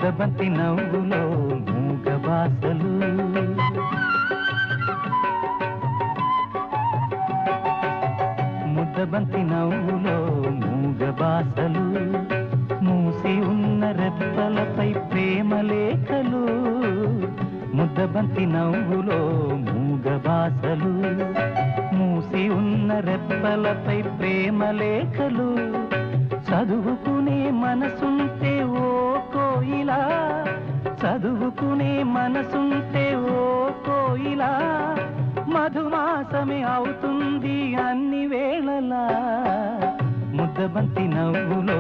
ముద్దబంతి నవ్వులో మూగ బాసలు ముద్దబంతి నవ్వులో మూగ బాసలు మూసి ఉన్న రెప్పలపై ప్రేమ లేఖలు ముద్దబంతి నవ్వులో మూగ బాసలు మూసి ఉన్న రెప్పలపై ప్రేమ లేఖలు చదువుకునే మనసుంటే ఓ కోయిలా చదువుకునే మనసుంటే ఓ కోయిలా మధుమాసమే అవుతుంది అన్ని వేళలా ముద్దబంతి నవ్వులో